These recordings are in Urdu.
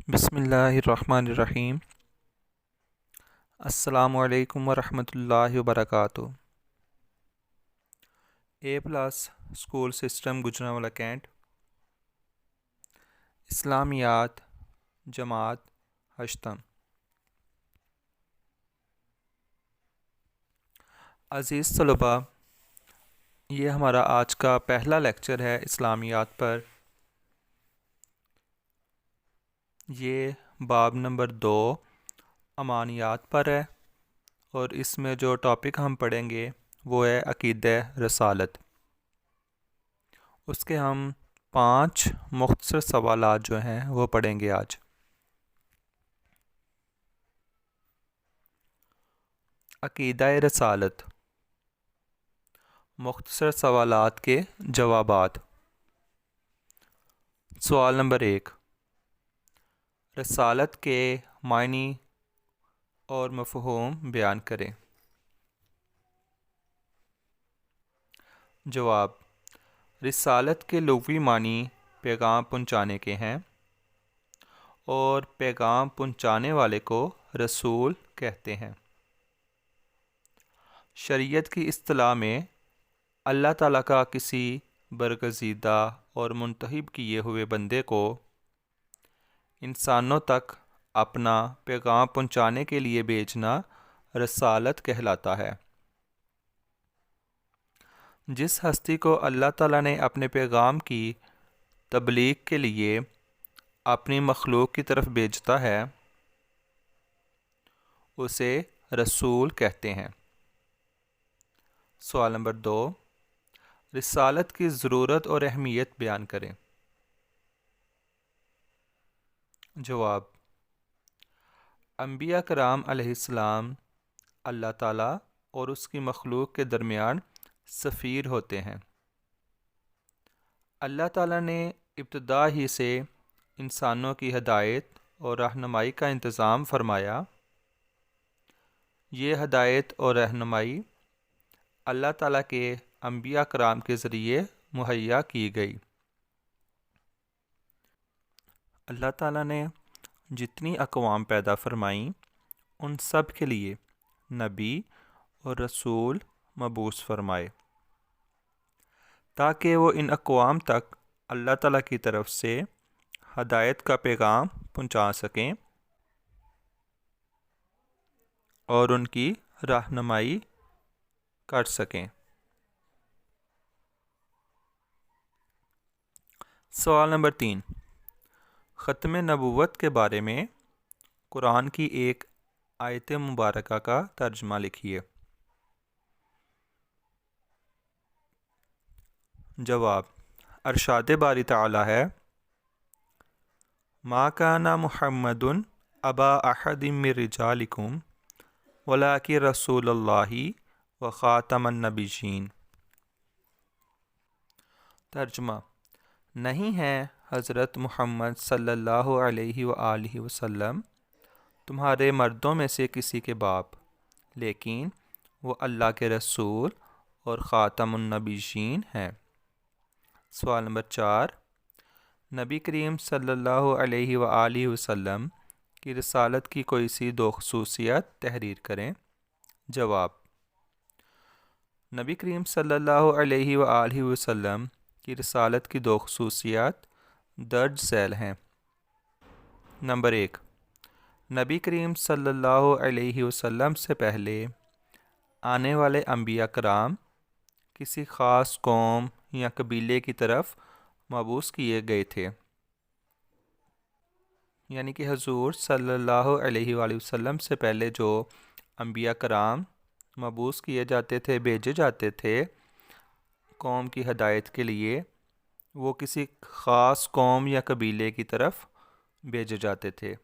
بسم اللہ الرحمن الرحیم۔ السلام علیکم ورحمۃ اللہ وبرکاتہ۔ A plus school system Gujranwala cantt, اسلامیات جماعت ہشتم۔ عزیز طلباء، یہ ہمارا آج کا پہلا لیکچر ہے اسلامیات پر۔ یہ باب نمبر 2 امانیات پر ہے، اور اس میں جو ٹاپک ہم پڑھیں گے وہ ہے عقیدہ رسالت۔ اس کے ہم 5 مختصر سوالات جو ہیں وہ پڑھیں گے آج۔ عقیدہ رسالت، مختصر سوالات کے جوابات۔ سوال نمبر 1، رسالت کے معنی اور مفہوم بیان کریں۔ جواب، رسالت کے لغوی معنی پیغام پہنچانے کے ہیں، اور پیغام پہنچانے والے کو رسول کہتے ہیں۔ شریعت کی اصطلاح میں اللہ تعالیٰ کا کسی برگزیدہ اور منتخب کیے ہوئے بندے کو انسانوں تک اپنا پیغام پہنچانے کے لیے بھیجنا رسالت کہلاتا ہے۔ جس ہستی کو اللہ تعالیٰ نے اپنے پیغام کی تبلیغ کے لیے اپنی مخلوق کی طرف بھیجتا ہے اسے رسول کہتے ہیں۔ سوال نمبر 2، رسالت کی ضرورت اور اہمیت بیان کریں۔ جواب، انبیاء کرام علیہ السلام اللہ تعالیٰ اور اس کی مخلوق کے درمیان سفیر ہوتے ہیں۔ اللہ تعالیٰ نے ابتدا ہی سے انسانوں کی ہدایت اور رہنمائی کا انتظام فرمایا۔ یہ ہدایت اور رہنمائی اللہ تعالیٰ کے انبیاء کرام کے ذریعے مہیا کی گئی۔ اللہ تعالیٰ نے جتنی اقوام پیدا فرمائیں ان سب کے لیے نبی اور رسول مبعوث فرمائے، تاکہ وہ ان اقوام تک اللہ تعالیٰ کی طرف سے ہدایت کا پیغام پہنچا سکیں اور ان کی رہنمائی کر سکیں۔ سوال نمبر 3، ختم نبوت کے بارے میں قرآن کی ایک آیت مبارکہ کا ترجمہ لکھیے۔ جواب، ارشاد باری تعالی ہے، ما کان محمد ابا احد من رجالکم ولکن رسول اللہ و خاتم النبیین۔ ترجمہ، نہیں ہے حضرت محمد صلی اللہ علیہ وآلہ وسلم تمہارے مردوں میں سے کسی کے باپ، لیکن وہ اللہ کے رسول اور خاتم النبیین ہیں۔ سوال نمبر 4، نبی کریم صلی اللہ علیہ وآلہ وسلم کی رسالت کی کوئی سی 2 خصوصیت تحریر کریں۔ جواب، نبی کریم صلی اللہ علیہ وآلہ وسلم کی رسالت کی 2 خصوصیات درج ذیل ہیں۔ نمبر 1، نبی کریم صلی اللہ علیہ وسلم سے پہلے آنے والے انبیاء کرام کسی خاص قوم یا قبیلے کی طرف مبعوث کیے گئے تھے، یعنی کہ حضور صلی اللہ علیہ وآلہ وسلم سے پہلے جو انبیاء کرام مبعوث کیے جاتے تھے، بھیجے جاتے تھے قوم کی ہدایت کے لیے، وہ کسی خاص قوم یا قبیلے کی طرف بھیجے جاتے تھے۔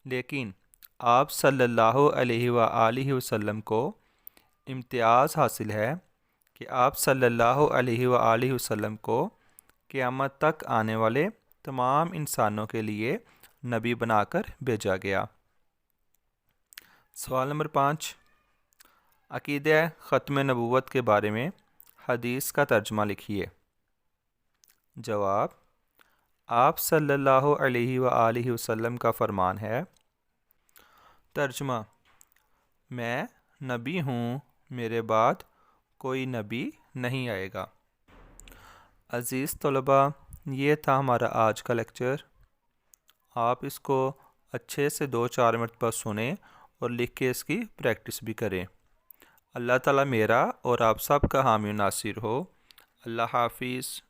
لیکن آپ صلی اللہ علیہ وآلہ وسلم کو امتیاز حاصل ہے کہ آپ صلی اللہ علیہ وآلہ وسلم کو قیامت تک آنے والے تمام انسانوں کے لیے نبی بنا کر بھیجا گیا۔ سوال نمبر 5، عقیدہ ختم نبوت کے بارے میں حدیث کا ترجمہ لکھیے۔ جواب، آپ صلی اللہ علیہ وآلہ وسلم کا فرمان ہے۔ ترجمہ: میں نبی ہوں، میرے بعد کوئی نبی نہیں آئے گا۔ عزیز طلباء، یہ تھا ہمارا آج کا لیکچر۔ آپ اس کو اچھے سے 2-4 مرتبہ سنیں اور لکھ کے اس کی پریکٹس بھی کریں۔ اللہ تعالیٰ میرا اور آپ سب کا حامی و ناصر ہو۔ اللہ حافظ۔